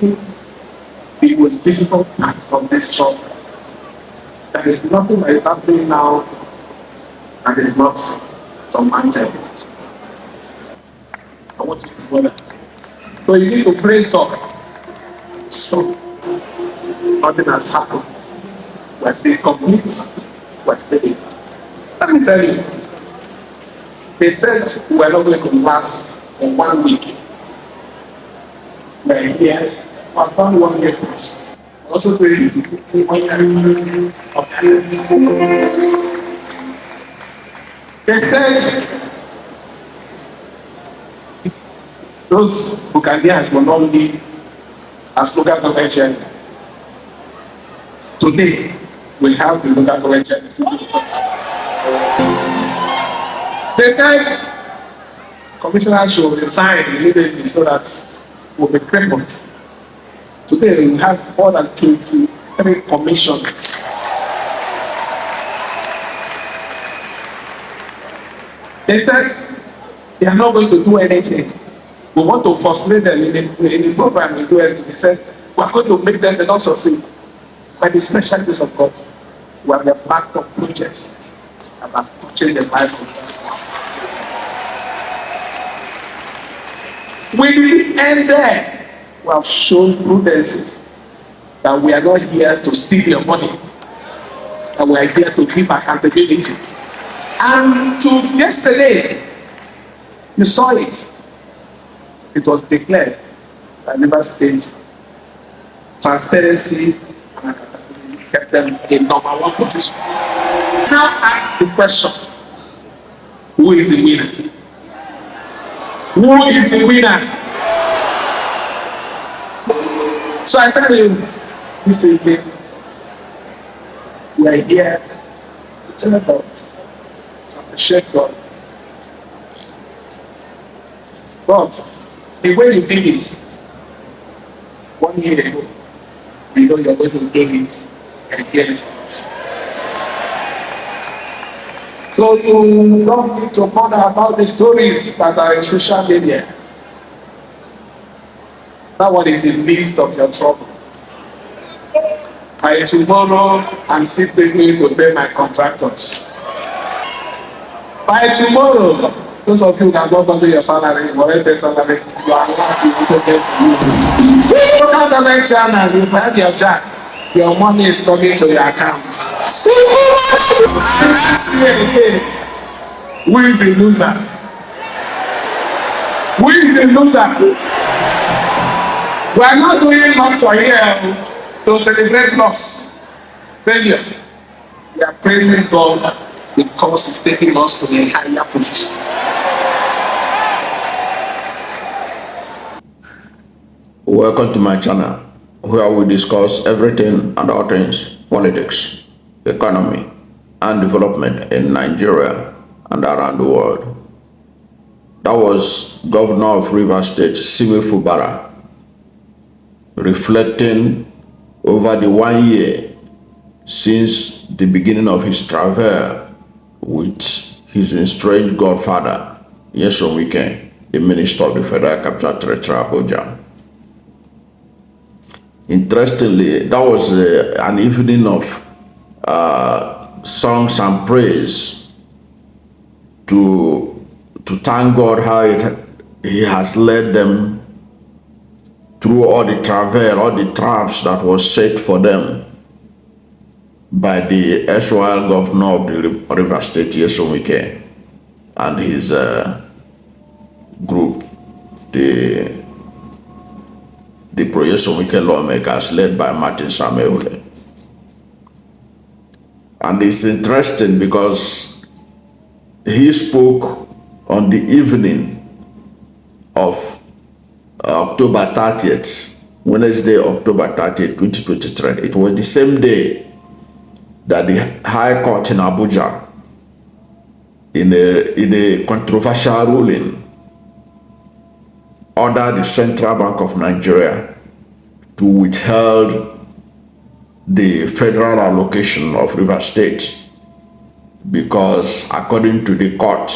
the most difficult part of this job. There is nothing that is happening now that is not surmounted. I want you to know that. So you need to brainstorm. So nothing has happened. We're still complete. We're still in. Let me tell you, they said we're not going to last for 1 week. We're here. I've done 1 year plus. Also, they said those Buccaneers will not leave as local government chair. Today, we have the local government chair. They said commissioners should resign immediately so that we'll be crippled. Today, we have more than 23 commissioners. They said they are not going to do anything. We want to frustrate them in the program in the US. They said we are going to make them not succeed. By the special grace of God, we have the backed up projects about touching the life of us. We didn't end there. We have shown prudence that we are not here to steal your money, that we are here to give accountability. And to yesterday, you saw it. It was declared by River State. Transparency and accountability kept them in #1 position. Now ask the question, who is the winner? Who is the winner? So I tell you, this evening, we are here to tell God, to appreciate God. God, the way you did it 1 year ago, we know you're going to do it again for us. So you don't need to bother about the stories that are in social media. That one is the least of your trouble. By tomorrow, I'm still going to pay my contractors. By tomorrow, those of you that don't go to your salary, whatever salary, you are allowed to get to you. Look at the next channel, you have your jack. Your money is coming to your account. And ask me again, who is the loser? Who is the loser? We are not doing much here to celebrate loss, failure. We are praising God because He's taking us to a higher position. Welcome to my channel, where we discuss everything and all things politics, economy, and development in Nigeria and around the world. That was Governor of Rivers State, Simi Fubara, reflecting over the 1 year since the beginning of his travel with his estranged godfather, Nyesom Wike, the Minister of the Federal Capital Territory, Abuja. Interestingly, that was an evening of songs and praise to thank God how He has led them through all the travel, all the traps that was set for them by the erstwhile governor of the River State, Nyesom Wike, and his group, the Pro-Nyesom Wike lawmakers led by Martins Amaewhule. And it's interesting because he spoke on the evening of October 30th, Wednesday, October 30th, 2023. It was the same day that the High Court in Abuja, in a controversial ruling, ordered the Central Bank of Nigeria to withhold the federal allocation of Rivers State because, according to the court,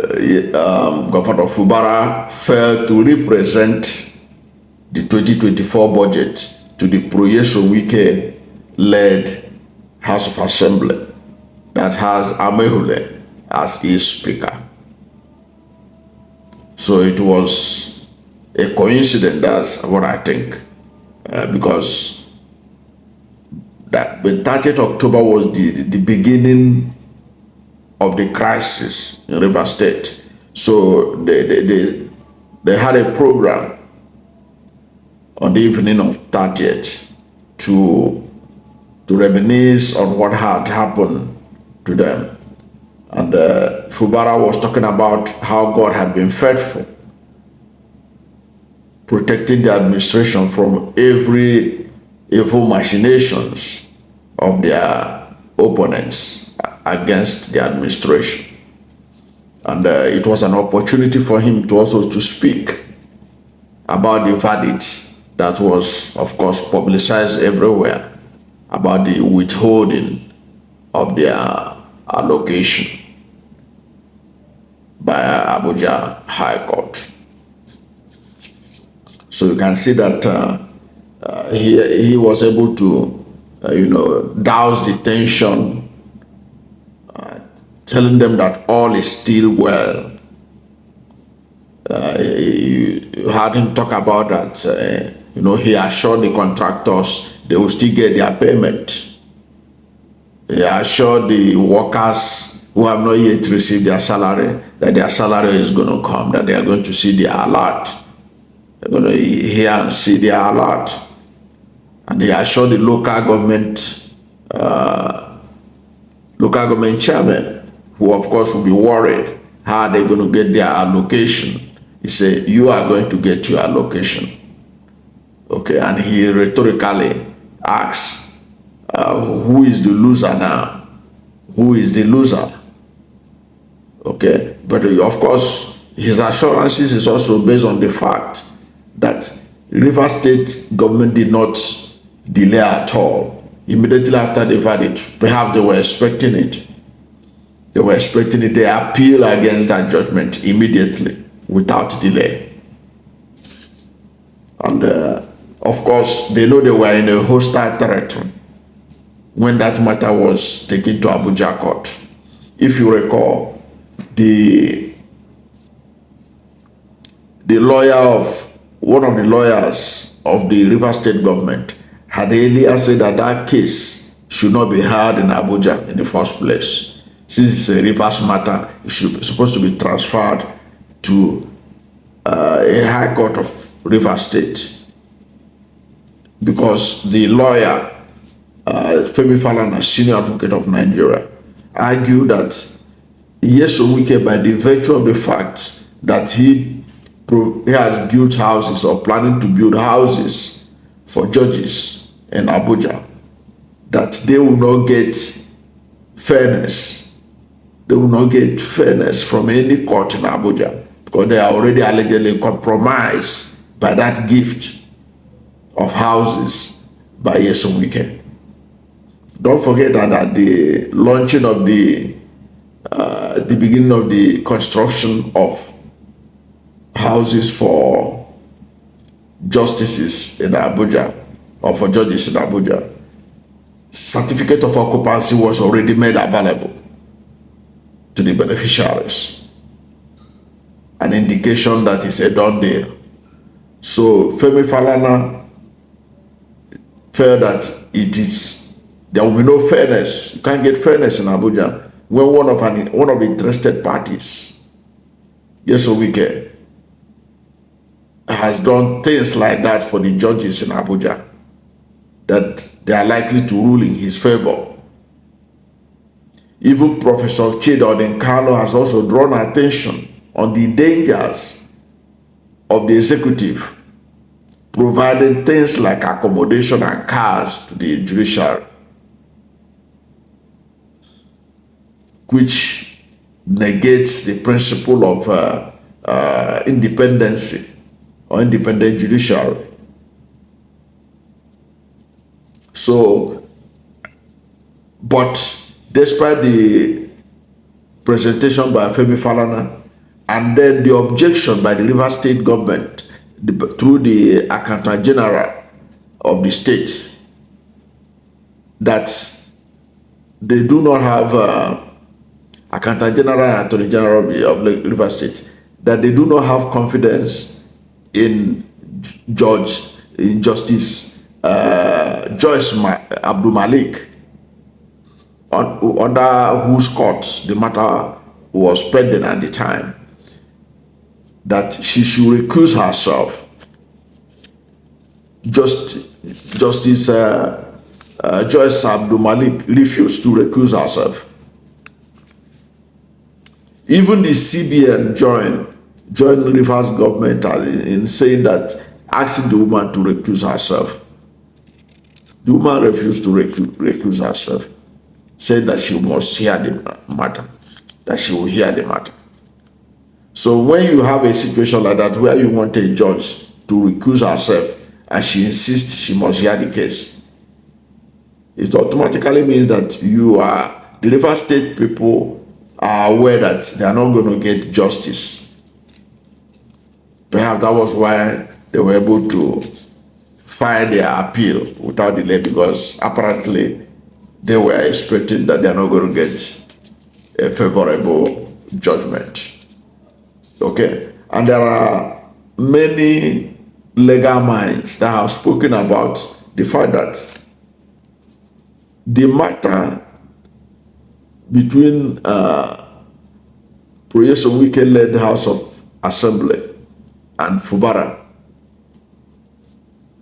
Governor Fubara failed to represent the 2024 budget to the Nyesom Wike led House of Assembly that has Amaewhule as its speaker. So it was a coincidence, that's what I think, because that the 30th October was the beginning of the crisis in River State. So they had a program on the evening of 30th to reminisce on what had happened to them. And Fubara was talking about how God had been faithful, protecting the administration from every evil machinations of their opponents against the administration. And it was an opportunity for him to also to speak about the verdict that was, of course, publicized everywhere about the withholding of their allocation by Abuja High Court. So you can see that he was able to, douse the tension, telling them that all is still well. You heard him talk about that, he assured the contractors they will still get their payment. He assured the workers who have not yet received their salary that their salary is going to come, that they are going to see their alert. They're going to hear and see their alert. And he assured the local government chairman, who of course will be worried how they're going to get their allocation. He said, you are going to get your allocation. Okay, and he rhetorically asks, who is the loser now? Who is the loser? Okay, but of course, his assurances is also based on the fact that River State government did not delay at all. Immediately after the verdict, perhaps they were expecting it. They were expecting it. They appeal against that judgment immediately, without delay. And of course, they know they were in a hostile territory when that matter was taken to Abuja Court. If you recall, the lawyer of one of the lawyers of the River State government had earlier said that that case should not be heard in Abuja in the first place. Since it's a reverse matter, it should be supposed to be transferred to a high court of River State, because the lawyer, Femi Falana, senior advocate of Nigeria, argued that Nyesom Wike, by the virtue of the fact that he has built houses or planning to build houses for judges in Abuja, that they will not get fairness. They will not get fairness from any court in Abuja, because they are already allegedly compromised by that gift of houses by Nyesom Wike. Don't forget that at the launching of the beginning of the construction of houses for justices in Abuja, or for judges in Abuja, certificate of occupancy was already made available to the beneficiaries, an indication that it's a done deal. So Femi Falana felt that there will be no fairness. You can't get fairness in Abuja when one of the interested parties, Nyesom Wike, has done things like that for the judges in Abuja, that they are likely to rule in his favor. Even Professor Chido Odenkalo has also drawn attention on the dangers of the executive providing things like accommodation and cars to the judiciary, which negates the principle of independency or independent judiciary. So, but despite the presentation by Femi Falana, And then the objection by the Rivers State government through the Accountant General of the state that they do not have Accountant General and Attorney General of Rivers State, that they do not have confidence in Justice Joyce Abdul Malik, under whose court the matter was pending at the time, that she should recuse herself. Justice Joyce Abdul Malik refused to recuse herself. Even the CBN joined Rivers government in saying that, asking the woman to recuse herself. The woman refused to recuse herself, said that she must hear the matter, that she will hear the matter. So when you have a situation like that where you want a judge to recuse herself and she insists she must hear the case, it automatically means that the River State people are aware that they are not going to get justice. Perhaps that was why they were able to file their appeal without delay, because apparently they were expecting that they are not going to get a favorable judgment. Okay, and there are many legal minds that have spoken about the fact that the matter between Nyesom Wike led House of Assembly and Fubara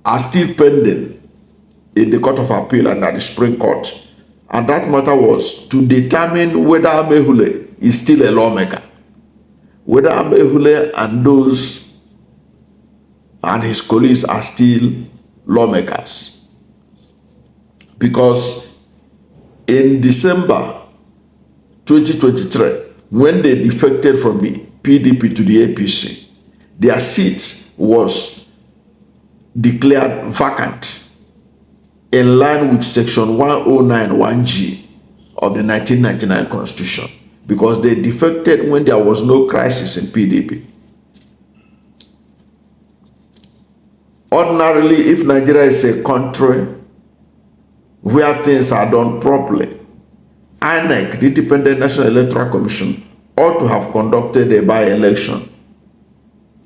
are still pending in the Court of Appeal and at the Supreme Court, and that matter was to determine whether Amaewhule is still a lawmaker, whether Amaewhule and those and his colleagues are still lawmakers. Because in December 2023, when they defected from the PDP to the APC, their seat was declared vacant in line with Section 109(1)(g) of the 1999 Constitution, because they defected when there was no crisis in PDP. Ordinarily, if Nigeria is a country where things are done properly, INEC, the Independent National Electoral Commission, ought to have conducted a by-election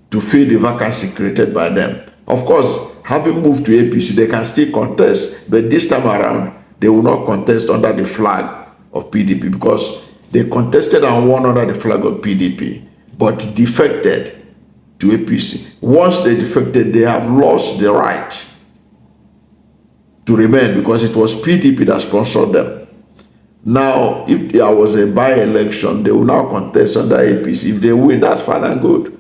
to fill the vacancy created by them. Of course, having moved to APC, they can still contest, but this time around, they will not contest under the flag of PDP, because they contested and won under the flag of PDP, but defected to APC. Once they defected, they have lost the right to remain, because it was PDP that sponsored them. Now, if there was a by-election, they will now contest under APC. If they win, that's fine and good.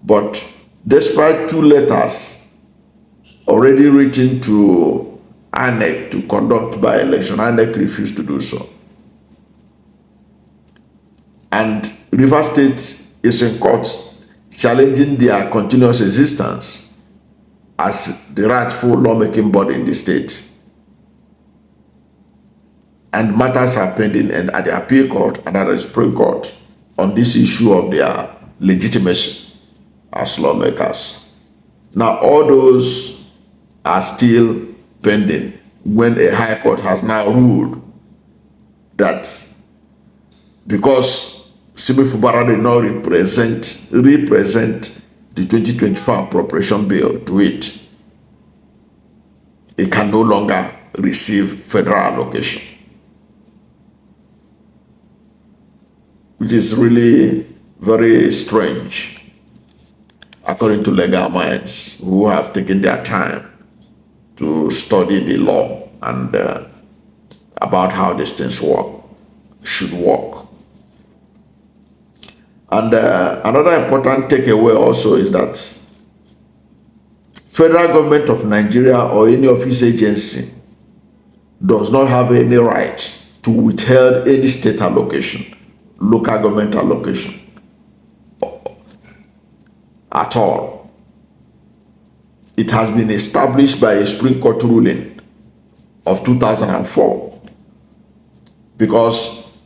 But despite 2 letters already written to INEC to conduct by-election, INEC refused to do so. And River State is in court challenging their continuous existence as the rightful lawmaking body in the state. And matters are pending and at the appeal court and at the Supreme Court on this issue of their legitimacy as lawmakers. Now, all those are still pending when a high court has now ruled that because Simi Fubara did not represent the 2024 Appropriation Bill to it, it can no longer receive federal allocation, which is really very strange, according to legal minds who have taken their time to study the law and about how these things should work. And another important takeaway also is that federal government of Nigeria or any of its agency does not have any right to withhold any state allocation, local government allocation at all. It has been established by a Supreme Court ruling of 2004, because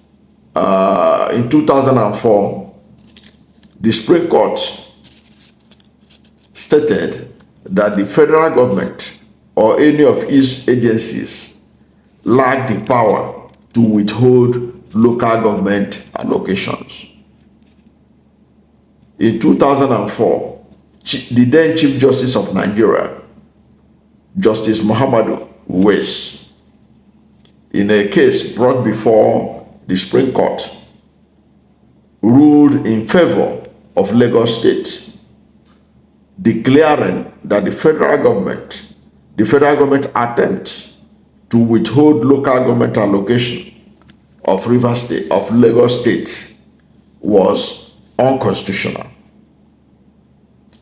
in 2004, the Supreme Court stated that the federal government or any of its agencies lack the power to withhold local government allocations. In 2004, the then Chief Justice of Nigeria, Justice Muhammadu Wais, in a case brought before the Supreme Court, ruled in favor of Lagos State, declaring that the federal government attempt to withhold local government allocation of Lagos State was unconstitutional.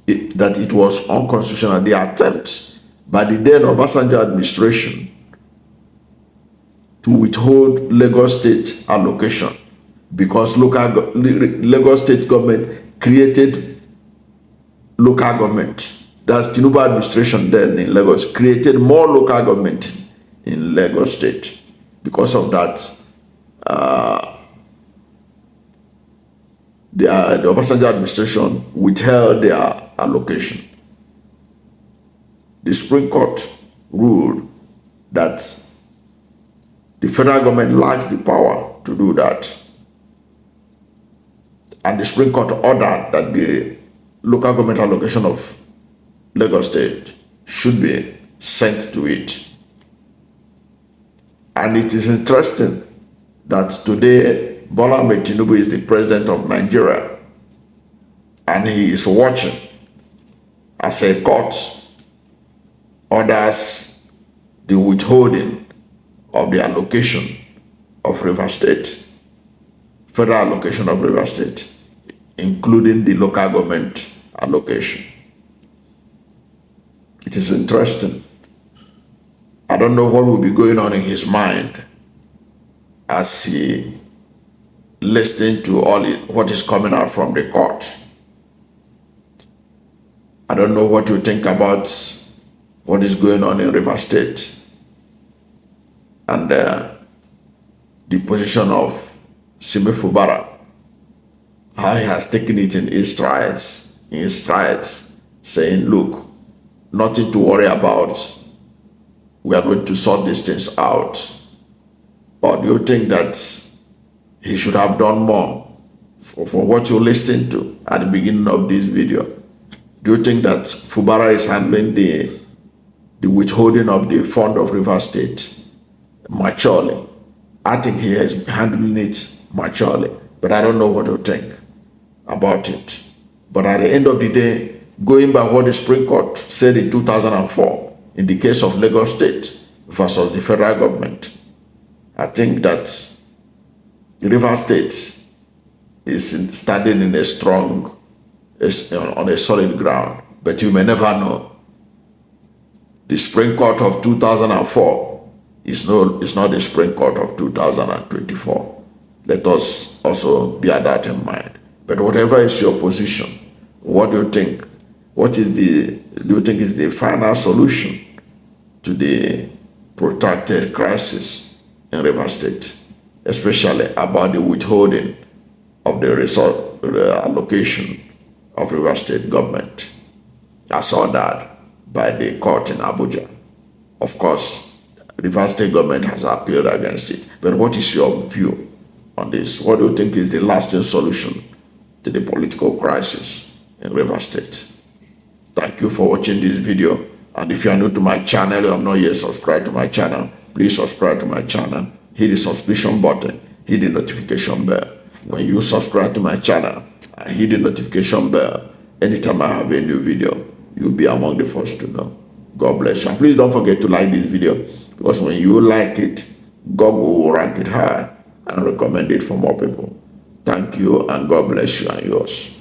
That it was unconstitutional. The attempt by the then Obasanjo administration to withhold Lagos State allocation because Lagos State government created local government. That's Tinubu administration then in Lagos created more local government in Lagos State. Because of that, the Obasanjo administration withheld their allocation. The Supreme Court ruled that the federal government lacks the power to do that. And the Supreme Court ordered that the local government allocation of Lagos State should be sent to it. And it is interesting that today Bola Ahmed Tinubu is the president of Nigeria, and he is watching as a court orders the withholding of the allocation of Rivers State, federal allocation of Rivers State, including the local government allocation. It is interesting. I don't know what will be going on in his mind as he listens to what is coming out from the court. I don't know what you think about what is going on in Rivers State and the position of Simi Fubara, how he has taken it in his strides, saying, look, nothing to worry about. We are going to sort these things out. Or do you think that he should have done more for what you listened to at the beginning of this video? Do you think that Fubara is handling the withholding of the fund of River State maturely? I think he is handling it maturely, but I don't know what you think about it. But at the end of the day, going by what the Supreme Court said in 2004, in the case of Lagos State versus the federal government, I think that the River State is standing in on a solid ground, but you may never know. The Supreme Court of 2004 is not the Supreme Court of 2024. Let us also bear that in mind. But whatever is your position, what do you think? Do you think is the final solution to the protracted crisis in River State, especially about the withholding of the allocation of River State government as ordered by the court in Abuja? Of course, River State government has appealed against it. But what is your view on this? What do you think is the lasting solution to the political crisis in River State? Thank you for watching this video. And if you are new to my channel, you have not yet subscribed to my channel, please subscribe to my channel. Hit the subscription button, hit the notification bell. When you subscribe to my channel and hit the notification bell, anytime I have a new video, you'll be among the first to know. God bless you. And please don't forget to like this video, because when you like it, God will rank it high and recommend it for more people. Thank you, and God bless you and yours.